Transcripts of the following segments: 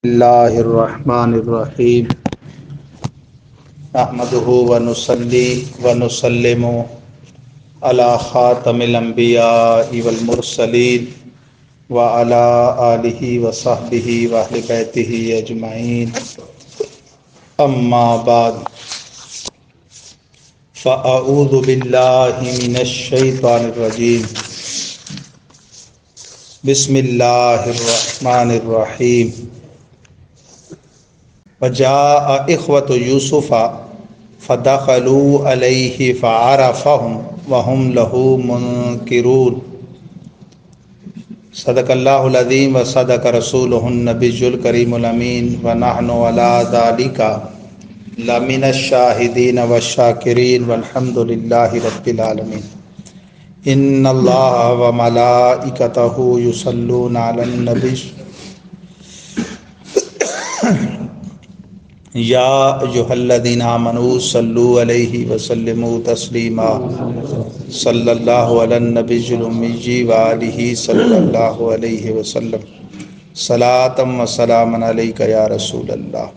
اللہ الرحمن الرحیم نحمده ونصلی ونسلم علی خاتم الانبیاء والمرسلین وعلی آلہ وصحبہ واہل بیتہ اجمعین اما بعد فاعوذ باللہ من الشیطان الرجیم بسم اللہ الرحمن الرحیم وجاء اخوة یوسف فدخلوا علیہ فعرفهم وهم له منکرون صدق اللہ العظیم وصدق رسولہ النبی الکریم الامین ونحن علی ذلک لمن الشاہدین والشاکرین والحمد للہ رب العالمین ان اللہ وملائکتہ یصلون علی النبی یا ایھا الذین آمنوا صلوا علیہ وسلموا تسلیما صلی اللہ علی النبی الامی وآلہ صلی اللہ علیہ وسلم صلاۃ و سلاما علیک یا رسول اللہ۔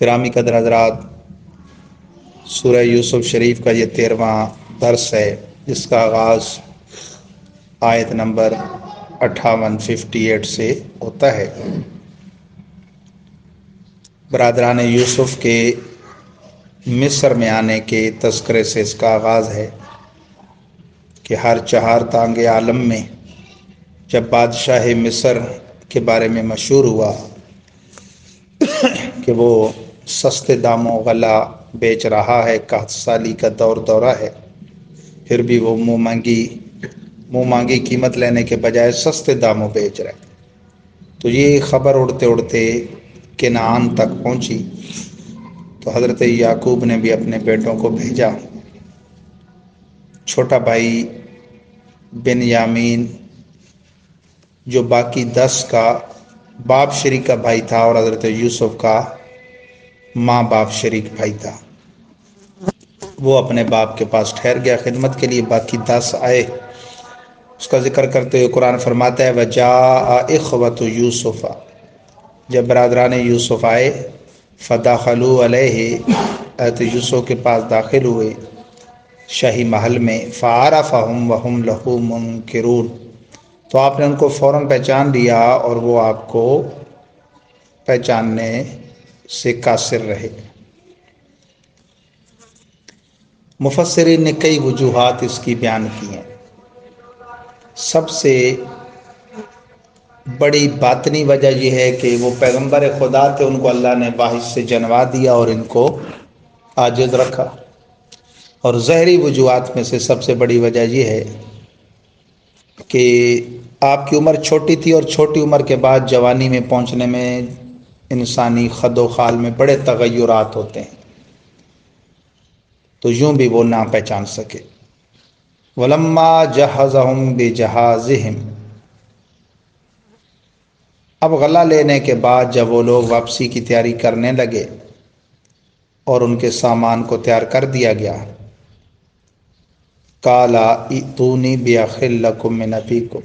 گرامی قدر حضرات، سورہ یوسف شریف کا یہ 13واں درس ہے، جس کا آغاز آیت نمبر 58 سے ہوتا ہے۔ برادران یوسف کے مصر میں آنے کے تذکرے سے اس کا آغاز ہے کہ ہر چہار تانگ عالم میں جب بادشاہ مصر کے بارے میں مشہور ہوا کہ وہ سستے داموں غلہ بیچ رہا ہے، 61 سالی کا دورہ ہے، پھر بھی وہ منہ مانگی قیمت لینے کے بجائے سستے داموں بیچ رہے، تو یہ خبر اڑتے اڑتے کنعان تک پہنچی۔ تو حضرت یعقوب نے بھی اپنے بیٹوں کو بھیجا۔ چھوٹا بھائی بنیامین جو باقی 10 کا باپ شریک کا بھائی تھا، اور حضرت یوسف کا ماں باپ شریک بھائی تھا، وہ اپنے باپ کے پاس ٹھہر گیا خدمت کے لیے۔ باقی 10 آئے۔ اس کا ذکر کرتے ہوئے قرآن فرماتا ہے وجاء اخوة یوسف، جب برادران یوسف آئے، فدخلوا علیہ، حضرت یوسف کے پاس داخل ہوئے شاہی محل میں، فعرفهم وهم له منکرون، تو آپ نے ان کو فوراً پہچان لیا اور وہ آپ کو پہچاننے سے قاصر رہے۔ مفسرین نے کئی وجوہات اس کی بیان کی ہیں۔ سب سے بڑی باطنی وجہ یہ ہے کہ وہ پیغمبر خدا تھے، ان کو اللہ نے باعث سے جنوا دیا اور ان کو عاجز رکھا۔ اور ظاہری وجوہات میں سے سب سے بڑی وجہ یہ ہے کہ آپ کی عمر چھوٹی تھی، اور چھوٹی عمر کے بعد جوانی میں پہنچنے میں انسانی خد و خال میں بڑے تغیرات ہوتے ہیں، تو یوں بھی وہ نہ پہچان سکے۔ وَلَمَّا جَهَّزَهُم بِجَهَازِهِمْ، اب غلہ لینے کے بعد جب وہ لوگ واپسی کی تیاری کرنے لگے اور ان کے سامان کو تیار کر دیا گیا، قَالَ ائْتُونِي بِأَخٍ لَكُم مِّنْ أَبِيكُمْ،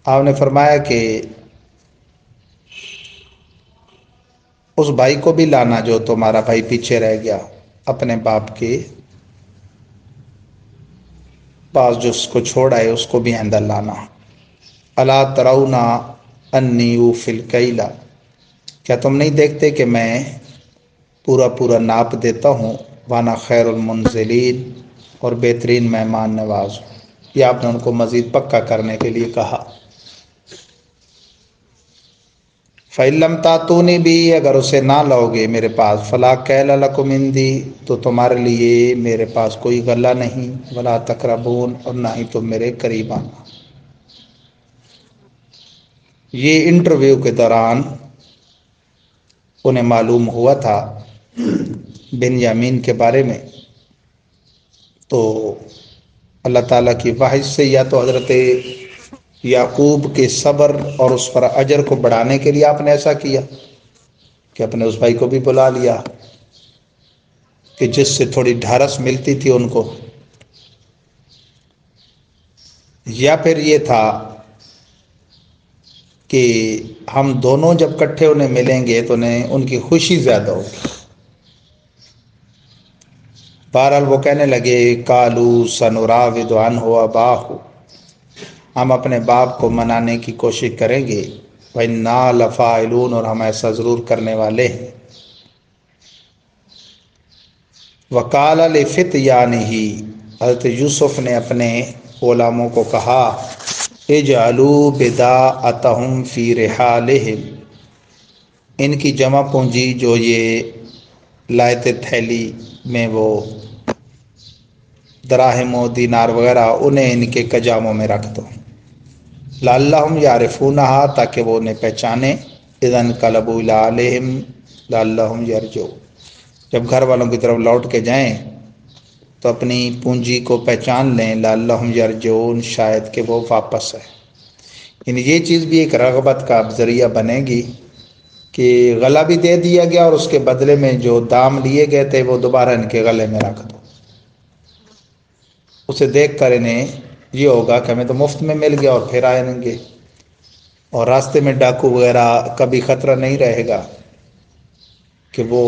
آپ نے فرمایا کہ اس بھائی کو بھی لانا جو تمہارا بھائی پیچھے رہ گیا، اپنے باپ کے پاس جو اس کو چھوڑ آئے اس کو بھی آئندہ لانا۔ الا ترون انی اوفی الکیل، کیا تم نہیں دیکھتے کہ میں پورا ناپ دیتا ہوں، وانا خیر المنزلین، اور بہترین مہمان نواز ہوں۔ یہ آپ نے ان کو مزید پکا کرنے کے لیے کہا۔ فَإِن لَّمْ تَأْتُونِی بِهِ، اگر اسے نہ لاؤ گے میرے پاس، فَلَا کَیْلَ لَکُمْ عِندِی، تو تمہارے لیے میرے پاس کوئی غلہ نہیں، وَلَا تَقْرَبُونِ، اور نہ ہی تم میرے قریب آنا۔ یہ انٹرویو کے دوران انہیں معلوم ہوا تھا بنیامین کے بارے میں، تو اللہ تعالیٰ کی وحی سے یا تو حضرت یعقوب کے صبر اور اس پر اجر کو بڑھانے کے لیے آپ نے ایسا کیا کہ اپنے اس بھائی کو بھی بلا لیا کہ جس سے تھوڑی ڈھارس ملتی تھی ان کو، یا پھر یہ تھا کہ ہم دونوں جب کٹھے انہیں ملیں گے تو انہیں ان کی خوشی زیادہ ہوگی۔ بہرحال وہ کہنے لگے کالو سنراود عنہ اباہ، ہم اپنے باپ کو منانے کی کوشش کریں گے، وَإِنَّا لَفَاعِلُونَ، اور ہم ایسا ضرور کرنے والے ہیں۔ وَقَالَ لِفِتْيَانِهِ، حضرت یوسف نے اپنے غلاموں کو کہا اجعلوا بضاعتهم فی رحالہم، ان کی جمع پونجی جو یہ لائے تھے تھیلی میں، وہ دراہم و دینار وغیرہ، انہیں ان کے کجاموں میں رکھ دو، لعلہم یعرفونہا، تاکہ وہ انہیں پہچانے، اذا انقلبوا الی اہلہم لعلہم یرجعون، جب گھر والوں کی طرف لوٹ کے جائیں تو اپنی پونجی کو پہچان لیں، لعلہم یرجعون، شاید کہ وہ واپس آئے۔ یعنی یہ چیز بھی ایک رغبت کا ذریعہ بنے گی کہ غلہ بھی دے دیا گیا اور اس کے بدلے میں جو دام لیے گئے تھے وہ دوبارہ ان کے غلے میں رکھ دو۔ اسے دیکھ کر انہیں یہ ہوگا کہ ہمیں تو مفت میں مل گیا اور پھر آئیں گے، اور راستے میں ڈاکو وغیرہ کا بھی خطرہ نہیں رہے گا کہ وہ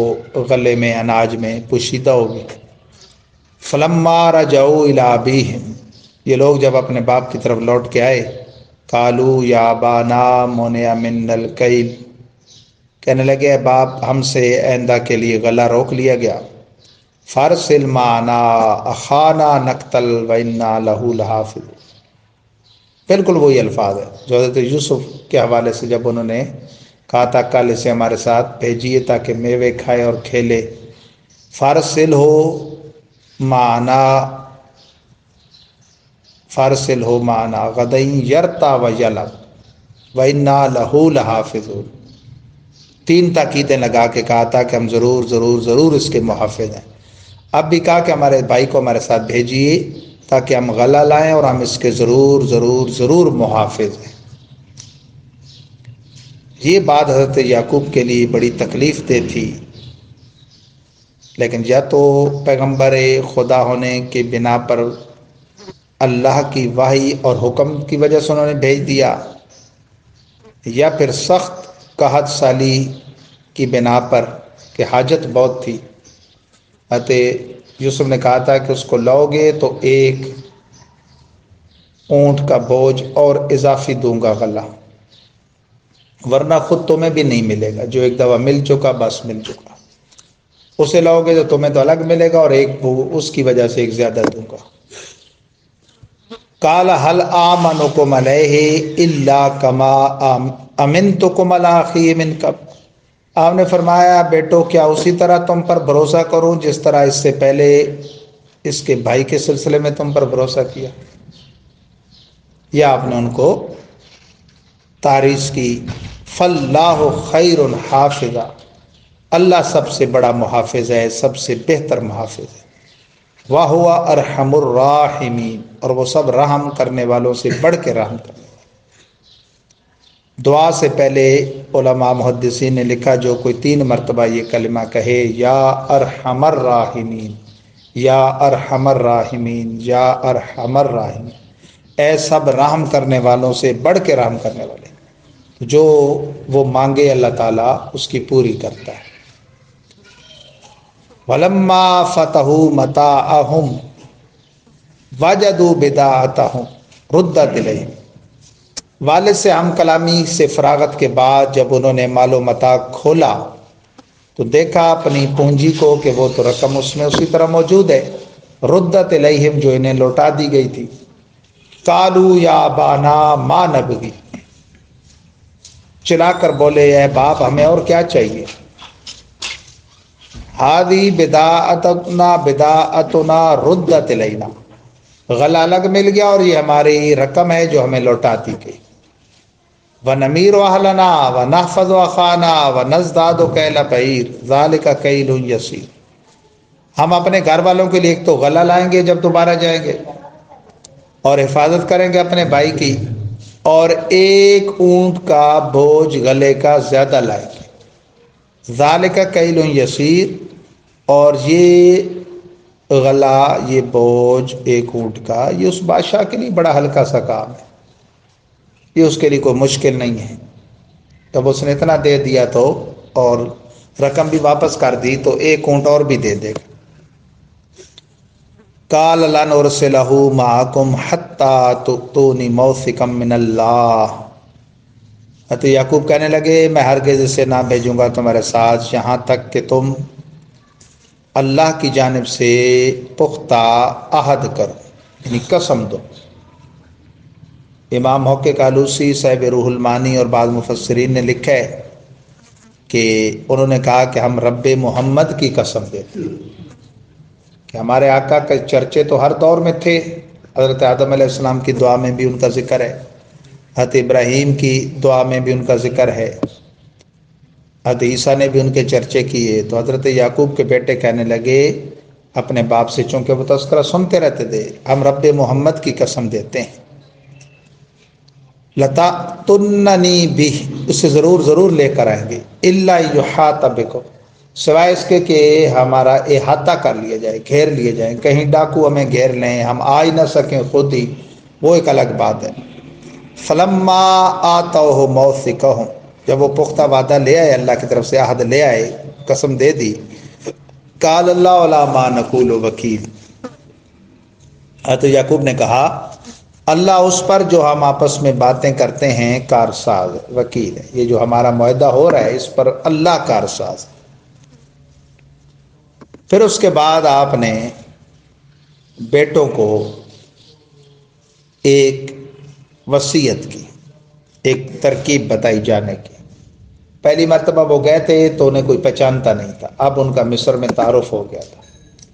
غلے میں اناج میں پوشیدہ ہوگی۔ فلما رجعوا الی ابیہم، یہ لوگ جب اپنے باپ کی طرف لوٹ کے آئے، قالوا یا ابانا منع منا الکیل، کہنے لگے اے باپ، ہم سے آئندہ کے لیے غلہ روک لیا گیا، فارسل معنا اخانا نقتل وانا لہ لحافظ، بالکل وہی الفاظ ہے جو حضرت یوسف کے حوالے سے جب انہوں نے کہا تھا کل اسے ہمارے ساتھ بھیجیے تاکہ میوے کھائے اور کھیلے، فارسل ہو معنا، فارسل ہو معنا غدین یرتا و یلب وانا لہ لحافظون، تین تاکیدیں لگا کے کہا تھا کہ ہم ضرور ضرور ضرور اس کے محافظ ہیں۔ اب بھی کہا کہ ہمارے بھائی کو ہمارے ساتھ بھیجیے تاکہ ہم غلہ لائیں اور ہم اس کے ضرور ضرور ضرور محافظ ہیں۔ یہ بات حضرت یعقوب کے لیے بڑی تکلیف دہ تھی، لیکن یا تو پیغمبر خدا ہونے کے بنا پر اللہ کی وحی اور حکم کی وجہ سے انہوں نے بھیج دیا، یا پھر سخت قحط سالی کی بنا پر کہ حاجت بہت تھی۔ حضرت یوسف نے کہا تھا کہ اس کو لاؤ گے تو ایک اونٹ کا بوجھ اور اضافی دوں گا غلہ، ورنہ خود تمہیں بھی نہیں ملے گا، جو ایک دفعہ مل چکا بس مل چکا، اسے لاؤ گے تو تمہیں تو الگ ملے گا اور ایک اس کی وجہ سے ایک زیادہ دوں گا۔ قال هل آمنکم علیہ الا کما امنتکم علی اخی من قبل، آپ نے فرمایا بیٹو کیا اسی طرح تم پر بھروسہ کروں جس طرح اس سے پہلے اس کے بھائی کے سلسلے میں تم پر بھروسہ کیا، یا آپ نے ان کو تعریض کی۔ فاللہ خیر حافظا، اللہ سب سے بڑا محافظ ہے، سب سے بہتر محافظ ہے، وَهُوَ أَرْحَمُ الراحمین، اور وہ سب رحم کرنے والوں سے بڑھ کے رحم کرنے والا۔ دعا سے پہلے علماء محدثین نے لکھا جو کوئی 3 مرتبہ یہ کلمہ کہے، یا ارحم الراحمین، یا ارحم الراحمین، یا ارحم الراحمین، اے سب رحم کرنے والوں سے بڑھ کے رحم کرنے والے، جو وہ مانگے اللہ تعالیٰ اس کی پوری کرتا ہے۔ وَلَمَّا فَتَحُوا مَتَاعَهُمْ وَجَدُوا بِضَاعَتَهُمْ رُدَّتْ إِلَيْهِمْ، والد سے ہم کلامی سے فراغت کے بعد جب انہوں نے مال و متاع کھولا تو دیکھا اپنی پونجی کو کہ وہ تو رقم اس میں اسی طرح موجود ہے، ردت الیہم، جو انہیں لوٹا دی گئی تھی۔ قالوا یا ابانا ما نبغی، چلا کر بولے اے باپ ہمیں اور کیا چاہیے، ہادی بداعتنا ردت الینا، غلہ الگ مل گیا اور یہ ہماری رقم ہے جو ہمیں لوٹا دی گئی، وَنَمِيرُ أَهْلَنَا وَنَحْفَظُ أَخَانَا وَنَزْدَادُ كَيْلَ بَعِيرٍ ذَلِكَ كَيْلٌ يَسِيرٌ، ہم اپنے گھر والوں کے لیے ایک تو غلہ لائیں گے جب دوبارہ جائیں گے، اور حفاظت کریں گے اپنے بھائی کی، اور ایک اونٹ کا بوجھ غلے کا زیادہ لائیں گے، ذَلِكَ كَيْلٌ يَسِيرٌ، اور یہ غلہ، یہ بوجھ ایک اونٹ کا، یہ اس بادشاہ کے لیے بڑا ہلکا سا کام ہے، یہ اس کے لیے کوئی مشکل نہیں ہے۔ جب اس نے اتنا دے دیا تو اور رقم بھی واپس کر دی تو ایک اونٹ اور بھی دے دے گا. قال لن ارسلہ معکم حتی تؤتونی موثقا من اللہ. حضرت یعقوب کہنے لگے میں ہرگز اسے نہ بھیجوں گا تمہارے ساتھ یہاں تک کہ تم اللہ کی جانب سے پختہ عہد کرو، یعنی قسم دو. امام محقق آلوسی صاحب روح المانی اور بعض مفسرین نے لکھا ہے کہ انہوں نے کہا کہ ہم رب محمد کی قسم دیتے ہیں کہ ہمارے آقا کے چرچے تو ہر دور میں تھے. حضرت آدم علیہ السلام کی دعا میں بھی ان کا ذکر ہے، حضرت ابراہیم کی دعا میں بھی ان کا ذکر ہے، حضرت عیسیٰ نے بھی ان کے چرچے کیے. تو حضرت یعقوب کے بیٹے کہنے لگے اپنے باپ سے، چونکہ وہ تذکرہ سنتے رہتے تھے، ہم رب محمد کی قسم دیتے ہیں لَتَأْتُنَّنِي بِهِ، اسے ضرور لے کر آئیں گے، إِلَّا يُحَاطَ بِكُمْ، سوائے اس کے کہ ہمارا احاطہ کر لیا جائے، گھیر لیے جائیں، کہیں ڈاکو ہمیں گھیر لیں، ہم آ ہی نہ سکیں خود ہی، وہ ایک الگ بات ہے. فَلَمَّا آتَوْهُ مَوْثِقَهُمْ، جب وہ پختہ وعدہ لے آئے، اللہ کی طرف سے عہد لے آئے، قسم دے دی. قال اللہ علی ما نقول وکیل، حضرت یعقوب نے کہا اللہ اس پر جو ہم آپس میں باتیں کرتے ہیں کارساز وکیل ہے. یہ جو ہمارا معاہدہ ہو رہا ہے اس پر اللہ کارساز. پھر اس کے بعد آپ نے بیٹوں کو ایک وصیت کی، ایک ترکیب بتائی جانے کی. پہلی مرتبہ وہ گئے تھے تو انہیں کوئی پہچانتا نہیں تھا، اب ان کا مصر میں تعارف ہو گیا تھا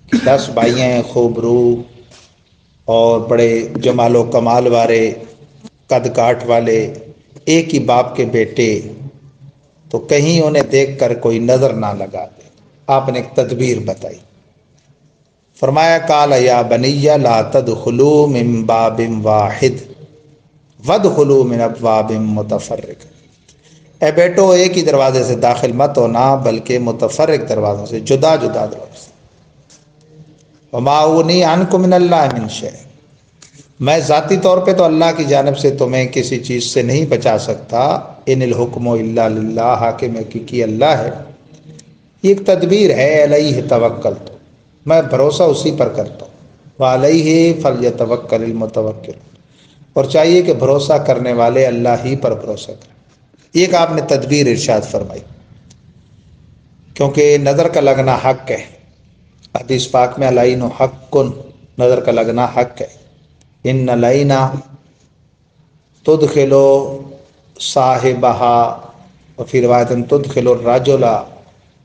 کہ 10 بھائی ہیں، خوب روح اور بڑے جمال و کمال والے، قد کاٹ والے، ایک ہی باپ کے بیٹے، تو کہیں انہیں دیکھ کر کوئی نظر نہ لگا دے. آپ نے ایک تدبیر بتائی، فرمایا قال یا بنی لا تدخلوا من باب واحد وادخلوا من ابواب متفرقہ، اے بیٹو ایک ہی دروازے سے داخل مت ہونا بلکہ متفرق دروازوں سے، جدا جدا دروازوں سے. وما اغنی عنکم من اللہ من شیء، میں ذاتی طور پہ تو اللہ کی جانب سے تمہیں کسی چیز سے نہیں بچا سکتا. ان الحکم الا للہ، حاکم حقیقی اللہ ہے. یہ ایک تدبیر ہے، علیہ توکلت، میں بھروسہ اسی پر کرتا ہوں. وعلیہ فلیتوکل المتوکل، اور چاہیے کہ بھروسہ کرنے والے اللہ ہی پر بھروسہ کریں. ایک آپ نے تدبیر ارشاد فرمائی، کیونکہ نظر کا لگنا حق ہے. حدیث پاک میں العین حق، نظر کا لگنا حق ہے. ان العین تدخل صاحبہا وفی روایت تدخل الرجل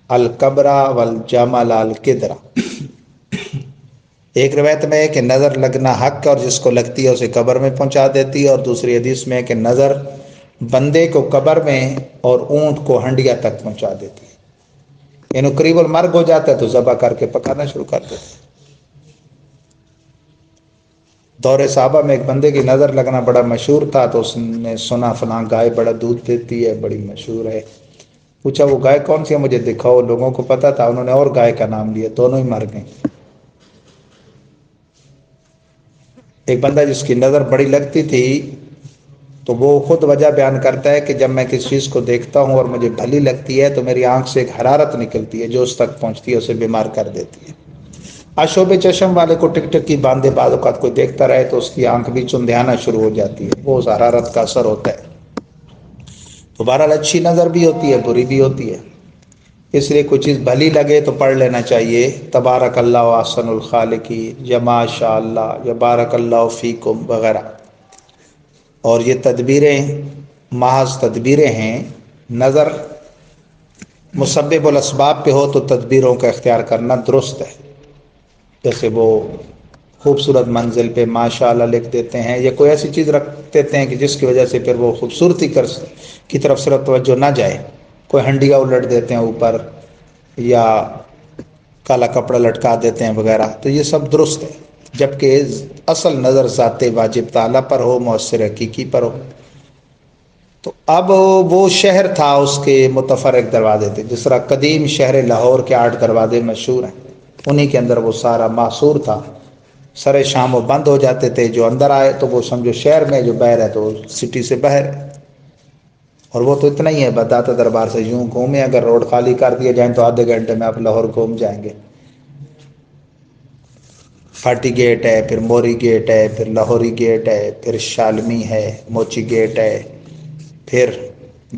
القبر والجمل القدر. ایک روایت میں ہے کہ نظر لگنا حق ہے اور جس کو لگتی ہے اسے قبر میں پہنچا دیتی ہے، اور دوسری حدیث میں ہے کہ نظر بندے کو قبر میں اور اونٹ کو ہنڈیا تک پہنچا دیتی ہے. یعنی قریب المرگ ہو جاتا ہے تو ذبح کر کے پکانا شروع کر دیتے. دور صحابہ میں ایک بندے کی نظر لگنا بڑا مشہور تھا، تو اس نے سنا فلاں گائے بڑا دودھ دیتی ہے، بڑی مشہور ہے. پوچھا وہ گائے کون سی ہے مجھے دکھاؤ. لوگوں کو پتا تھا، انہوں نے اور گائے کا نام لیا، دونوں ہی مر گئے. ایک بندہ جس کی نظر بڑی لگتی تھی تو وہ خود وجہ بیان کرتا ہے کہ جب میں کسی چیز کو دیکھتا ہوں اور مجھے بھلی لگتی ہے تو میری آنکھ سے ایک حرارت نکلتی ہے جو اس تک پہنچتی ہے، اسے بیمار کر دیتی ہے. اشوب چشم والے کو ٹک ٹک کی باندھے بعض اوقات کوئی دیکھتا رہے تو اس کی آنکھ بھی چندیانا شروع ہو جاتی ہے، وہ اس حرارت کا اثر ہوتا ہے. تو بہرحال اچھی نظر بھی ہوتی ہے، بری بھی ہوتی ہے. اس لیے کوئی چیز بھلی لگے تو پڑھ لینا چاہیے تبارک اللہ احسن الخالقین یا ماشاء اللہ یا بارک اللہ فیکم وغیرہ. اور یہ تدبیریں محض تدبیریں ہیں. نظر مسبب الاسباب پہ ہو تو تدبیروں کا اختیار کرنا درست ہے. جیسے وہ خوبصورت منزل پہ ماشاء اللہ لکھ دیتے ہیں، یا کوئی ایسی چیز رکھ دیتے ہیں کہ جس کی وجہ سے پھر وہ خوبصورتی کی طرف صرف توجہ نہ جائے. کوئی ہنڈیا الٹ دیتے ہیں اوپر، یا کالا کپڑا لٹکا دیتے ہیں وغیرہ، تو یہ سب درست ہے. جبکہ اصل نظر ذات واجب تعالیٰ پر ہو، مؤثر حقیقی پر ہو. تو اب وہ شہر تھا، اس کے متفرق دروازے تھے. جس طرح قدیم شہر لاہور کے 8 دروازے مشہور ہیں، انہی کے اندر وہ سارا محصور تھا. سر شام وہ بند ہو جاتے تھے، جو اندر آئے تو وہ سمجھو شہر میں، جو باہر ہے تو سٹی سے باہر. اور وہ تو اتنا ہی ہے، بداتا دربار سے یوں گھومے، اگر روڈ خالی کر دیے جائیں تو آدھے گھنٹے میں آپ لاہور گھوم جائیں گے۔ پھاٹی گیٹ ہے، پھر موری گیٹ ہے، پھر لاہوری گیٹ ہے، پھر شالمی ہے، موچی گیٹ ہے، پھر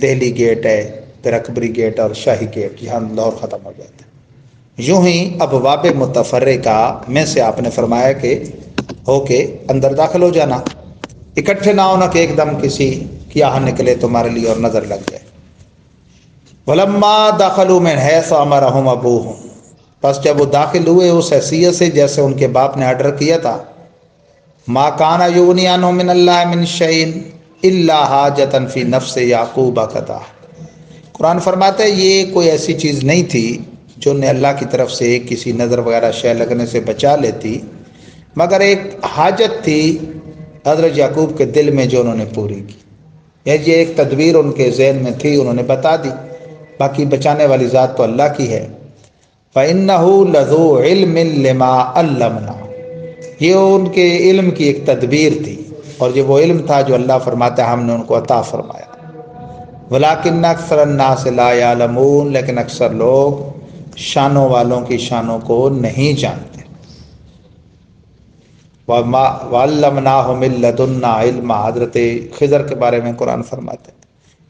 دہلی گیٹ ہے، پھر اکبری گیٹ اور شاہی گیٹ، یہاں لاہور ختم ہو جاتا ہے۔ یوں ہی ابواب متفرقہ میں سے آپ نے فرمایا کہ ہو کے اندر داخل ہو جانا، اکٹھے نہ ہونا کہ ایک دم کسی کی آہ نکلے تمہارے لیے اور نظر لگ جائے۔ وَلَمَّا دَخَلُوا مِنْ حَيْثُ أَمَرَهُمْ أَبُوهُمْ، پس جب وہ داخل ہوئے اس حیثیت سے جیسے ان کے باپ نے آرڈر کیا تھا، مَا كَانَ يُغْنِي عَنْهُم مِّنَ اللَّهِ مِنْ شَيْءٍ إِلَّا حَاجَةً فِي نَفْسِ يَعْقُوبَ قَضَاهَا۔ قرآن فرماتا ہے یہ کوئی ایسی چیز نہیں تھی جو انہیں اللہ کی طرف سے کسی نظر وغیرہ شے لگنے سے بچا لیتی، مگر ایک حاجت تھی حضرت یعقوب کے دل میں جو انہوں نے پوری کی، یہ ایک تدبیر ان کے ذہن میں تھی، انہوں نے بتا دی، باقی بچانے والی ذات تو اللہ کی ہے۔ فَإِنَّهُ لَذُو عِلْمٍ لِمَا عَلَّمْنَا، یہ ان کے علم کی ایک تدبیر تھی، اور یہ وہ علم تھا جو اللہ فرماتا ہے ہم نے ان کو عطا فرمایا۔ وَلَٰكِنَّ أَكْثَرَ النَّاسِ لَا يَعْلَمُونَ، لیکن اکثر لوگ شانوں والوں کی شانوں کو نہیں جانتے۔ وَعَلَّمْنَاهُ مِن لَّدُنَّا عِلْمًا، حضرت خضر کے بارے میں قرآن فرماتا ہے۔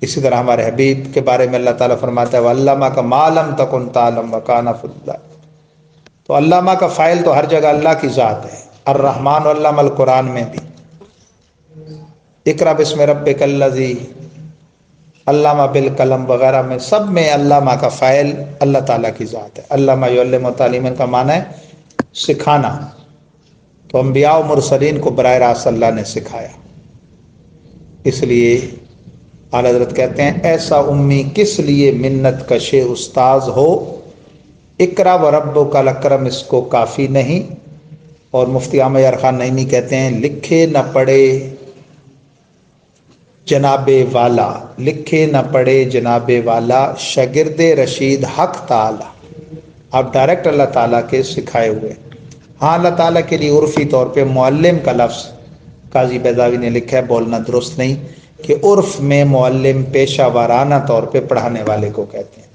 اسی طرح ہمارے حبیب کے بارے میں اللہ تعالیٰ فرماتا ہے وَعَلَّمَكَ مَا لَمْ تَكُن تَعْلَمُ وَكَانَ فَضْلُ اللَّهِ۔ تو علامہ کا فاعل تو ہر جگہ اللہ کی ذات ہے، الرحمن علم القرآن میں بھی، اقرأ بسم ربک الذی علامہ بالقلم وغیرہ میں، سب میں علامہ کا فاعل اللہ تعالیٰ کی ذات ہے۔ علامہ یعلم تعلیم کا معنی ہے سکھانا، تو انبیاء و مرسلین کو براہ راست اللہ نے سکھایا۔ اس لیے اعلیٰ حضرت کہتے ہیں ایسا امی کس لیے منت کشے استاذ ہو، اقرا و ربک الاکرم اس کو کافی نہیں۔ اور مفتی احمد یار خان نعیمی کہتے ہیں لکھے نہ پڑے جناب والا، لکھے نہ پڑے جناب والا، شاگرد رشید حق تعالی، آپ ڈائریکٹ اللہ تعالیٰ کے سکھائے ہوئے۔ ہاں اللہ تعالیٰ کے لیے عرفی طور پہ معلم کا لفظ قاضی بیضاوی نے لکھا ہے، بولنا درست نہیں، کہ عرف میں معلم پیشہ وارانہ طور پہ پڑھانے والے کو کہتے ہیں،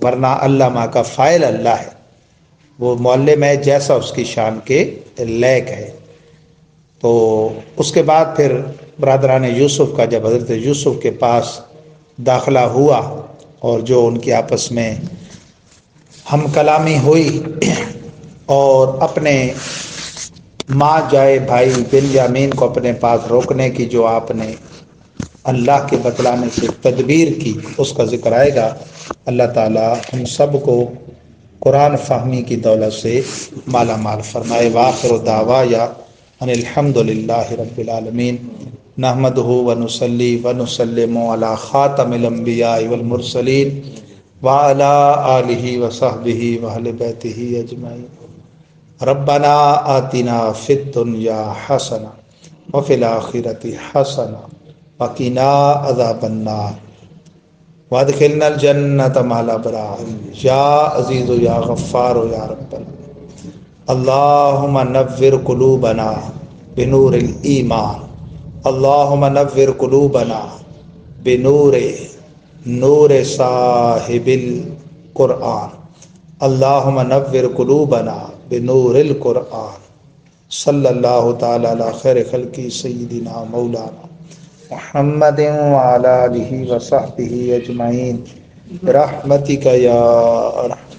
ورنہ علامہ کا فاعل اللہ ہے، وہ معلم ہے جیسا اس کی شان کے لائق ہے۔ تو اس کے بعد پھر برادران یوسف کا جب حضرت یوسف کے پاس داخلہ ہوا اور جو ان کی آپس میں ہم کلامی ہوئی، اور اپنے ماں جائے بھائی بنیامین کو اپنے پاس روکنے کی جو آپ نے اللہ کے بتلانے سے تدبیر کی، اس کا ذکر آئے گا۔ اللہ تعالیٰ ہم سب کو قرآن فہمی کی دولت سے مالا مال فرمائے۔ وآخر دعوایا ان الحمد للہ رب العالمین، نحمدہ ونصلی ونسلم علی خاتم الانبیاء والمرسلین وعلی آلہ وصحبہ واہل بیتہ اجمعین۔ ربنا آتنا فی الدنیا حسنہ وفی الآخرۃ حسنہ وقنا عذاب النار وادخلنا الجنۃ مع الابرار یا عزیز یا غفار یا رب العالمین۔ اللہم نور قلوبنا بنور الایمان، اللہم نور قلوبنا بنور نور صاحب القرآن، اللہم نور قلوبنا بنور القرآن۔ صلی اللہ تعالی علی خیر خلقی سیدنا مولانا محمد وعلی آلہ وصحبہ اجمعین برحمتک یا ارحم